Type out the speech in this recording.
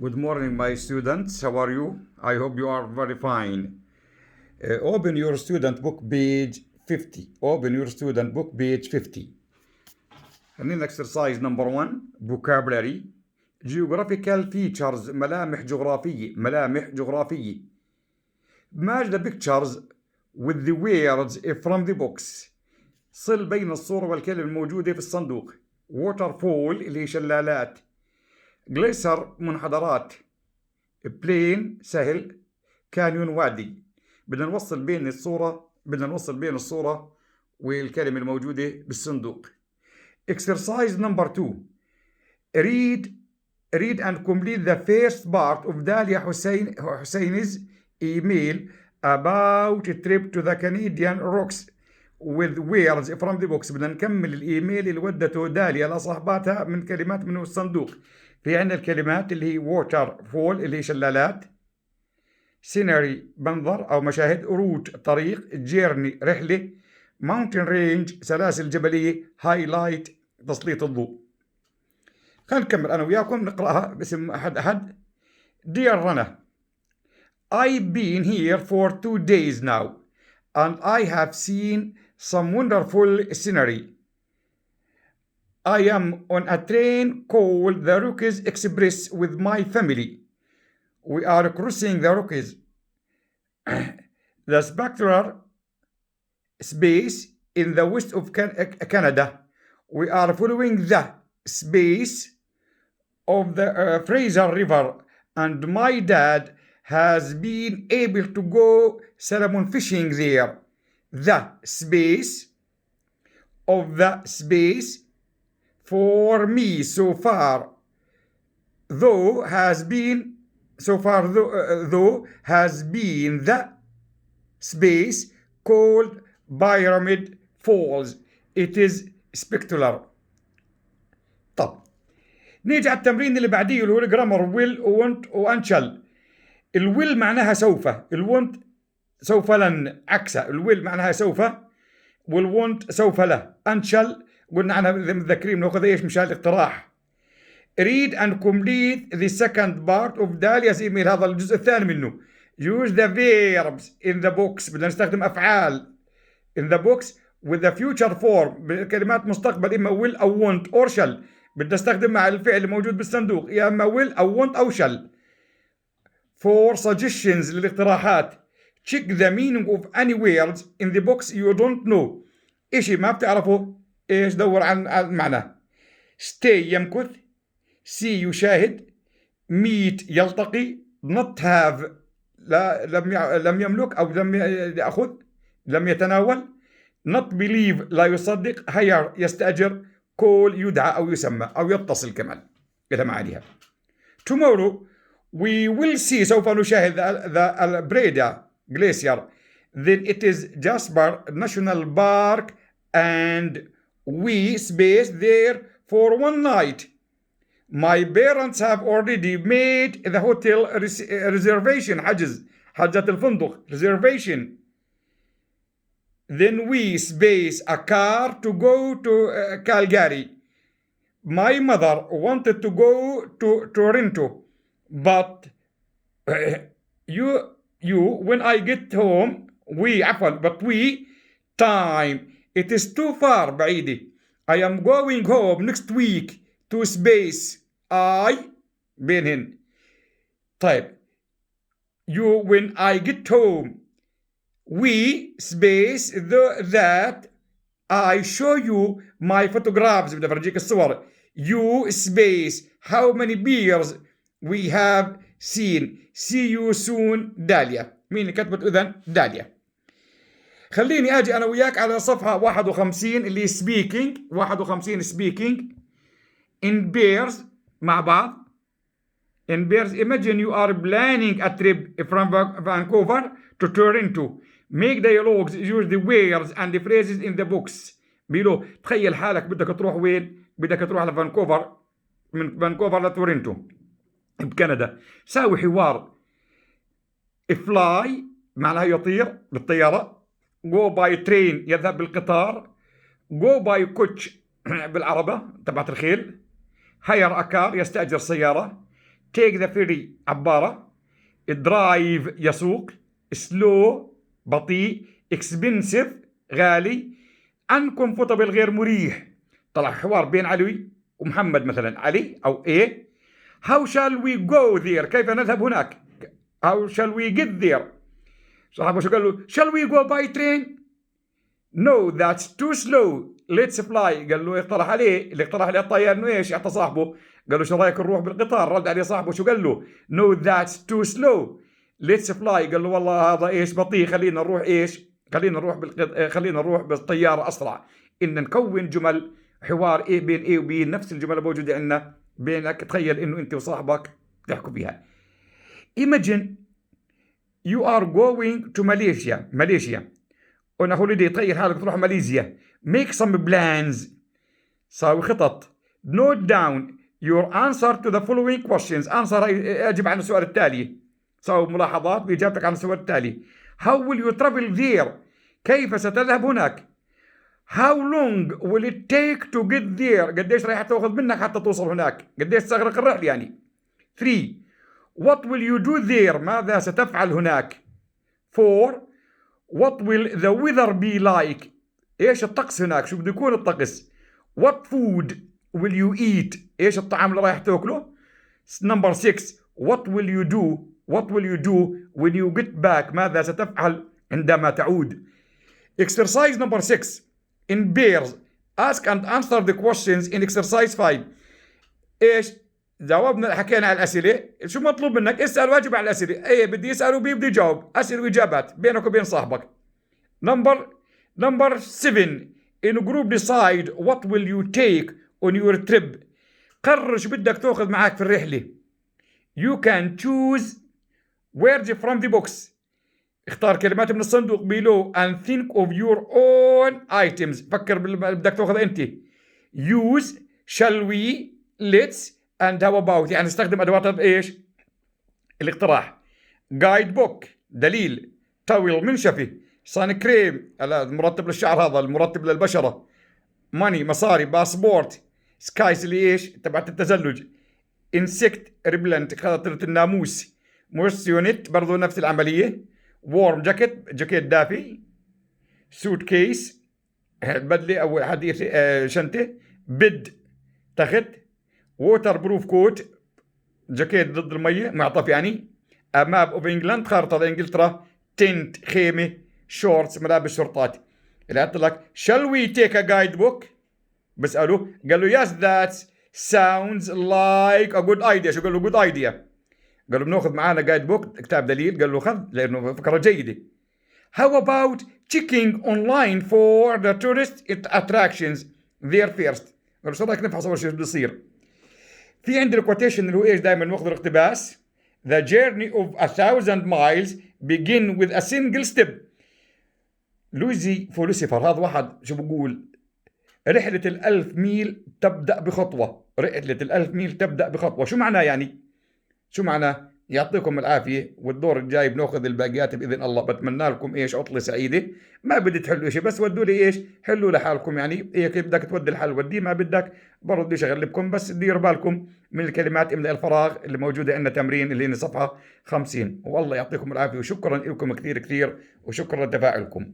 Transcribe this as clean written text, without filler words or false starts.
Good morning, my students. How are you? I hope you are very fine. Open your student book, page 50. Open your student book, page 50. خلينا exercise number 1 vocabulary geographical features ملامح جغرافية match the pictures with the words from the box. صل بين الصورة والكلمة الموجودة في الصندوق. waterfall اللي هي شلالات. glacier منحدرات. بلين سهل. كانيون وادي. بدنا نوصل بين الصورة والكلمة الموجودة بالصندوق. Exercise number 2. Read and complete the first part of Dalia Hussein's email about a trip to the Canadian Rocks with words from the box. بدنا نكمل الإيميل اللي ودته داليا لصاحباتها من كلمات من الصندوق. في عندنا الكلمات اللي هي water fall اللي هي شلالات. scenery منظر أو مشاهد. route طريق. journey رحلة. mountain range سلاسل جبلية. highlight تسليط الضوء. خلينا نكمل أنا وياكم نقرأها باسم أحد. Dear Rana, I've been here for 2 days now and I have seen some wonderful scenery. I am on a train called the Rockies Express with my family. We are crossing the Rockies, the spectral space in the west of Canada. We are following the space of the Fraser River, and my dad has been able to go salmon fishing there. The space of the space for me so far, though has been the space called Pyramid Falls. It is spectacular. طب نيجي على التمرين اللي بعديه اللي هو الجرامر will want وانشل. الويل معناها سوف. الوانت سوف لن. عكسها. الويل معناها سوف والوانت سوف له. انشل قلنا عنها متذكرين ناخذ ايش مشان الاقتراح. read and complete the second part of داليا's email. هذا الجزء الثاني منه. use the verbs in the box. بدنا نستخدم افعال in the box with the future form بكلمات مستقبل اما will او want or shall. بدنا نستخدم مع الفعل الموجود بالصندوق يا اما will او want او shall. for suggestions للاقتراحات. check the meaning of any words in the box you don't know. اشي ما بتعرفه ايش دور عن المعنى. stay يمكث. see يشاهد. meet يلتقي. not have لم يملك او لم يأخذ لم يتناول. not believe لا يصدق. hire يستأجر. call يدعى أو يسمى أو يتصل كمان إلى معانيها. tomorrow we will see سوف نشاهد the Breda Glacier. then it is Jasper National Park and we space there for one night. My parents have already made the hotel reservation. حجز الفندق reservation. Then we space a car to go to Calgary. My mother wanted to go to Toronto, but when I get home, time. It is too far بعيدة. I am going home next week to space. بينهن. طيب. when I get home. we space that I show you my photographs. بدي أفرجيك الصور. you space how many beers we have seen. see you soon داليا. مين اللي كتبت إذن؟ داليا. خليني أجي أنا وياك على صفحة 51 اللي speaking. 51 speaking in pairs مع بعض. in pairs. imagine you are planning a trip from Vancouver to Toronto. make dialogues. use the words and the phrases in the books below. تخيل حالك بدك تروح وين؟ بدك تروح لفانكوفر. من فانكوفر لتورنتو بكندا. ساوي حوار. fly معناها يطير بالطيارة. go by train يذهب بالقطار. go by coach بالعربة تبعت الخيل. hire a car يستأجر سيارة. take the ferry عبارة، drive يسوق، slow بطيء، expensive غالي، uncomfortable غير مريح. طلع حوار بين علي ومحمد مثلا، علي أو A. How shall we go there؟ كيف نذهب هناك؟ How shall we get there؟ صاحبه شو قال له؟ Shall we go by train؟ No that's too slow let's fly. قال له اقترح عليه اللي اقترح عليه الطيار انه ايش؟ يعطى صاحبه قال له شو رايك نروح بالقطار؟ رد عليه صاحبه شو قال له؟ No that's too slow let's fly. قال له والله هذا ايش بطيء، خلينا نروح ايش؟ خلينا نروح بالطياره اسرع. ان نكون جمل حوار ايه بين ايه وبين نفس الجمل الموجوده عندنا بينك. تخيل انه انت وصاحبك تحكوا فيها. Imagine you are going to Malaysia on a holiday. تخيل حالك تروح ماليزيا. Make some plans. ساوي خطط. Note down your answer to the following questions. أجب عن السؤال التالي. ساوي ملاحظات بإجابتك عن السؤال التالي. How will you travel there؟ كيف ستذهب هناك؟ How long will it take to get there؟ قديش راح تأخذ منك حتى توصل هناك؟ قديش تستغرق الرحلة يعني؟ 3. What will you do there؟ ماذا ستفعل هناك؟ 4. What will the weather be like؟ ايش الطقس هناك؟ شو بده يكون الطقس؟ What food will you eat؟ ايش الطعام اللي رايح تاكله؟ Number 6. What will you do when you get back؟ ماذا ستفعل عندما تعود؟ Exercise number 6 in pairs. Ask and answer the questions in exercise 5. ايش؟ جاوبنا حكينا على الأسئلة. شو مطلوب منك؟ اسأل واجب على الأسئلة. ايه بدي يسأل وبي بدي يجاوب. أسئلة وإجابات بينك وبين صاحبك. Number 7. In group decide what will you take on your trip. قرر شو بدك تأخذ معك في الرحلة. You can choose words from the box. اختار كلمات من الصندوق below and think of your own items. فكر بدك تأخذ أنت. Use shall we let's and how about. يعني استخدم أدوات إيش؟ الاقتراح. guide book دليل. towel منشفة. صن كريم المرطب للشعر، هذا المرطب للبشرة. ماني مصاري. باسبورت. سكايس اللي ايش؟ تبعت التزلج. انسكت ريبلنت خاطرة الناموس. موسيونيت برضو نفس العملية. وورم جاكيت دافي. سوت كيس بدلة أو حديث شنطة. بيد تخت. ووتر بروف كوت جاكيت ضد المية معطف يعني. ماب اوف انجلاند خارطة لإنجلترا. تنت خيمة. شورتس ملابس شرطات. اللي قلت لك shall we take a guidebook؟ بسأله قال له yes that sounds like a good idea. شو قال له good idea؟ قال له بناخذ معانا guide book كتاب دليل. قال له خذ لأنه فكرة جيدة. how about checking online for the tourist attractions there first؟ قال له شو رايك نفحص أول شيء شو بيصير. في عندي الكوتيشن اللي هو ايش دائما ناخذ الاقتباس. the journey of 1,000 miles begin with a single step. لويزي فولوسيفر هذا واحد شو بقول رحلة 1000 ميل تبدأ بخطوة. رحلة 1000 ميل تبدأ بخطوة. شو معناه يعني؟ شو معناه؟ يعطيكم العافية، والدور الجاي بناخذ الباقيات بإذن الله. بتمنى لكم ايش عطلة سعيدة. ما بدي تحلوا شيء بس ودوا لي ايش حلوا لحالكم يعني. ايه كيف بدك تودي الحل ودي، ما بدك برضه بديش اغلبكم. بس ديروا بالكم من الكلمات املأ الفراغ اللي موجودة عندنا تمرين اللي هي صفحة 50. والله يعطيكم العافية وشكرا لكم كثير وشكرا لتفاعلكم.